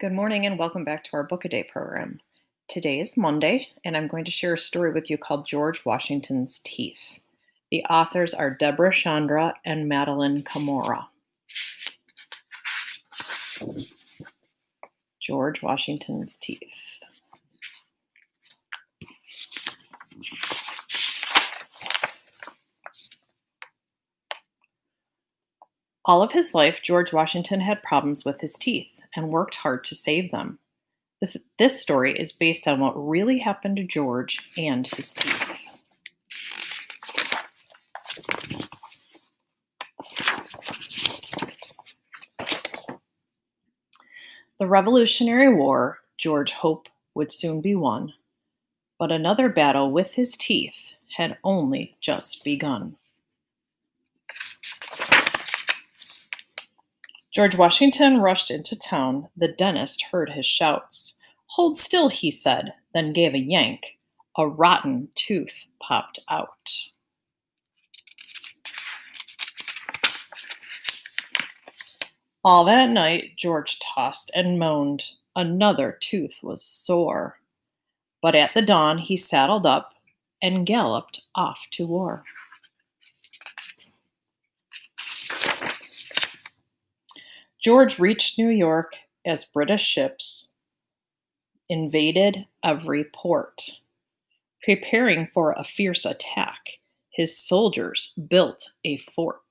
Good morning and welcome back to our Bookaday program. Today is Monday, and I'm going to share a story with you called George Washington's Teeth. The authors are Deborah Chandra and Madeline Camora. George Washington's Teeth. All of his life, George Washington had problems with his teeth and worked hard to save them. This story is based on what really happened to George and his teeth. The Revolutionary War, George hoped, would soon be won, but another battle with his teeth had only just begun. George Washington rushed into town. The dentist heard his shouts. "Hold still," he said, then gave a yank. A rotten tooth popped out. All that night, George tossed and moaned. Another tooth was sore. But at the dawn, he saddled up and galloped off to war. George reached New York as British ships invaded every port. Preparing for a fierce attack, his soldiers built a fort.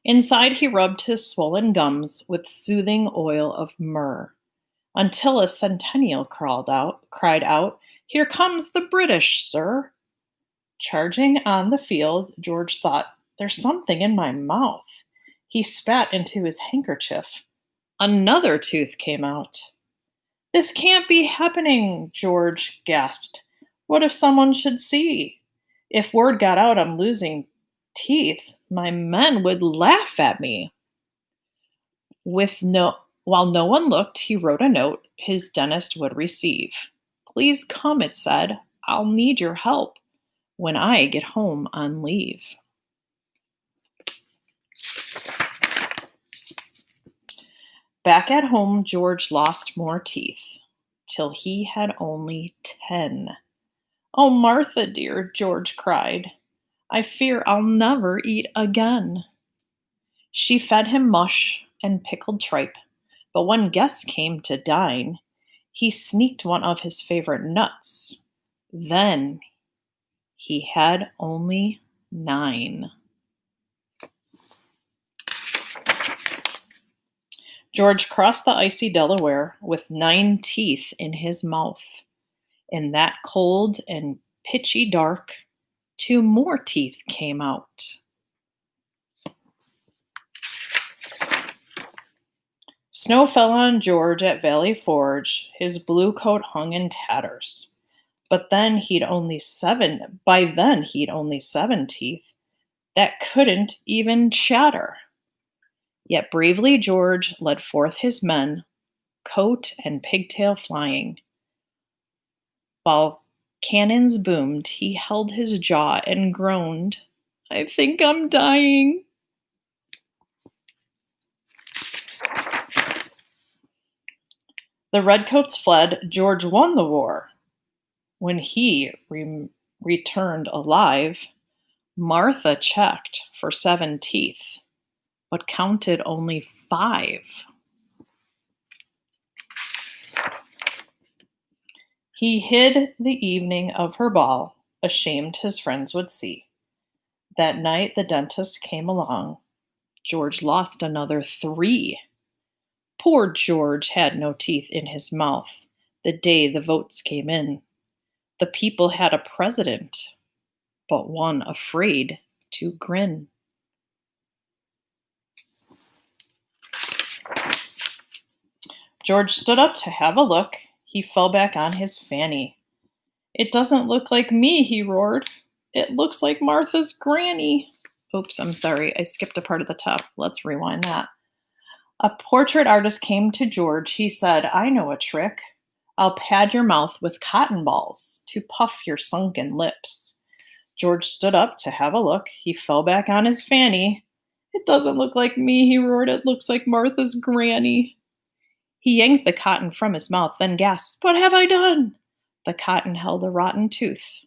Inside, he rubbed his swollen gums with soothing oil of myrrh, until a sentinel cried out, "Here comes the British, sir!" Charging on the field, George thought, "There's something in my mouth." He spat into his handkerchief. Another tooth came out. "This can't be happening," George gasped. "What if someone should see? If word got out I'm losing teeth, my men would laugh at me." While no one looked, he wrote a note his dentist would receive. "Please come," it said. "I'll need your help when I get home on leave." Back at home, George lost more teeth, till he had only 10. "Oh, Martha, dear," George cried, "I fear I'll never eat again." She fed him mush and pickled tripe, but when guests came to dine, he sneaked one of his favorite nuts. Then he had only 9. George crossed the icy Delaware with 9 teeth in his mouth. In that cold and pitchy dark, 2 more teeth came out. Snow fell on George at Valley Forge. His blue coat hung in tatters. By then he'd only 7 teeth that couldn't even chatter. Yet bravely George led forth his men, coat and pigtail flying. While cannons boomed, he held his jaw and groaned, "I think I'm dying." The redcoats fled. George won the war. When he returned alive, Martha checked for 7 teeth, but counted only 5. He hid the evening of her ball, ashamed his friends would see. That night the dentist came along. George lost another 3. Poor George had no teeth in his mouth the day the votes came in. The people had a president, but one afraid to grin. George stood up to have a look. He fell back on his fanny. "It doesn't look like me," he roared. "It looks like Martha's granny." Oops, I'm sorry. I skipped a part at the top. Let's rewind that. A portrait artist came to George. He said, "I know a trick. I'll pad your mouth with cotton balls to puff your sunken lips." George stood up to have a look. He fell back on his fanny. It doesn't look like me, he roared. It looks like Martha's granny. He yanked the cotton from his mouth, then gasped, What have I done? The cotton held a rotten tooth.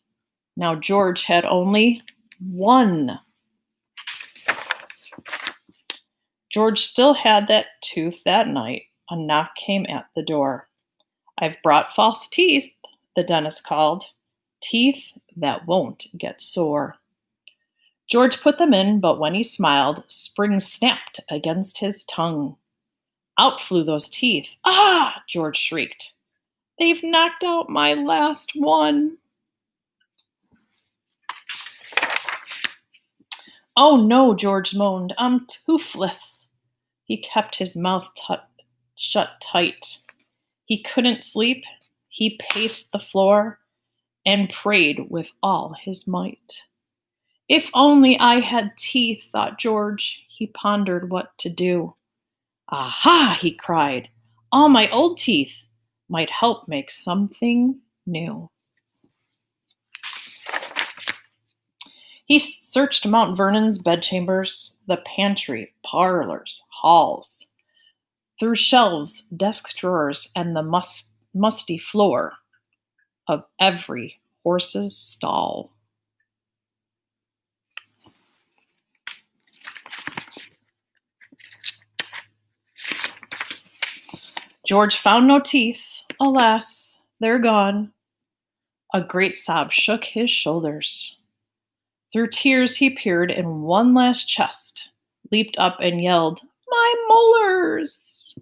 Now George had only one. George still had that tooth that night. A knock came at the door. I've brought false teeth, the dentist called. Teeth that won't get sore. George put them in, but when he smiled, springs snapped against his tongue. Out flew those teeth. Ah! George shrieked. They've knocked out my last one. Oh no, George moaned. I'm toothless. He kept his mouth shut tight. He couldn't sleep. He paced the floor and prayed with all his might. If only I had teeth, thought George. He pondered what to do. Aha, he cried. All my old teeth might help make something new. He searched Mount Vernon's bedchambers, the pantry, parlors, halls, through shelves, desk drawers, and the musty floor of every horse's stall. George found no teeth. Alas, they're gone. A great sob shook his shoulders. Through tears he peered in one last chest, leaped up and yelled, My molars!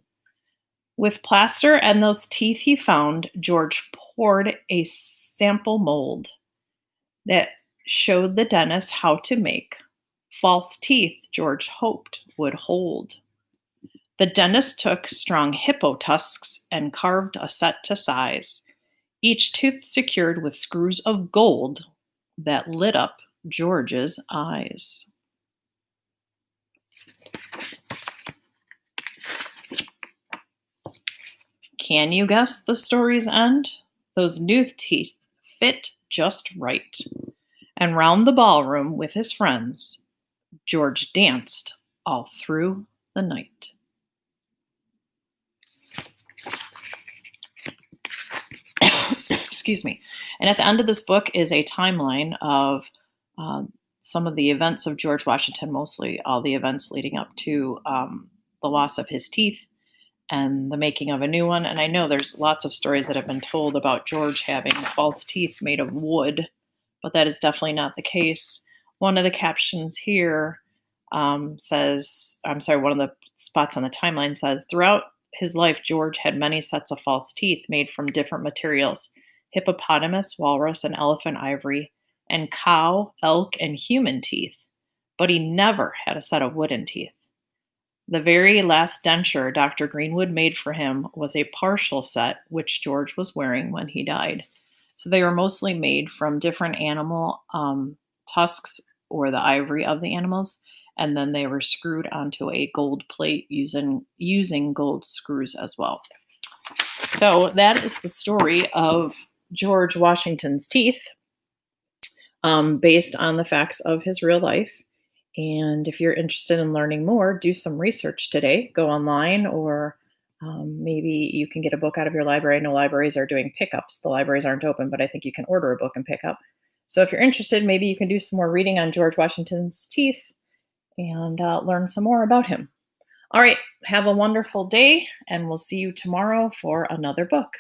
With plaster and those teeth he found, George poured a sample mold that showed the dentist how to make false teeth George hoped would hold. The dentist took strong hippo tusks and carved a set to size, each tooth secured with screws of gold that lit up George's eyes. Can you guess the story's end? Those new teeth fit just right. And round the ballroom with his friends, George danced all through the night. Excuse me. And at the end of this book is a timeline of some of the events of George Washington, mostly all the events leading up to the loss of his teeth and the making of a new one. And I know there's lots of stories that have been told about George having false teeth made of wood, but that is definitely not the case. One of the captions here one of the spots on the timeline says, throughout his life, George had many sets of false teeth made from different materials, hippopotamus, walrus, and elephant ivory, and cow, elk, and human teeth, but he never had a set of wooden teeth. The very last denture Dr. Greenwood made for him was a partial set, which George was wearing when he died. So they were mostly made from different animal tusks or the ivory of the animals, and then they were screwed onto a gold plate using gold screws as well. So that is the story of George Washington's teeth, based on the facts of his real life. And if you're interested in learning more, do some research today. Go online, or maybe you can get a book out of your library. I know libraries are doing pickups. The libraries aren't open, but I think you can order a book and pick up. So if you're interested, maybe you can do some more reading on George Washington's teeth and learn some more about him. All right, have a wonderful day, and we'll see you tomorrow for another book.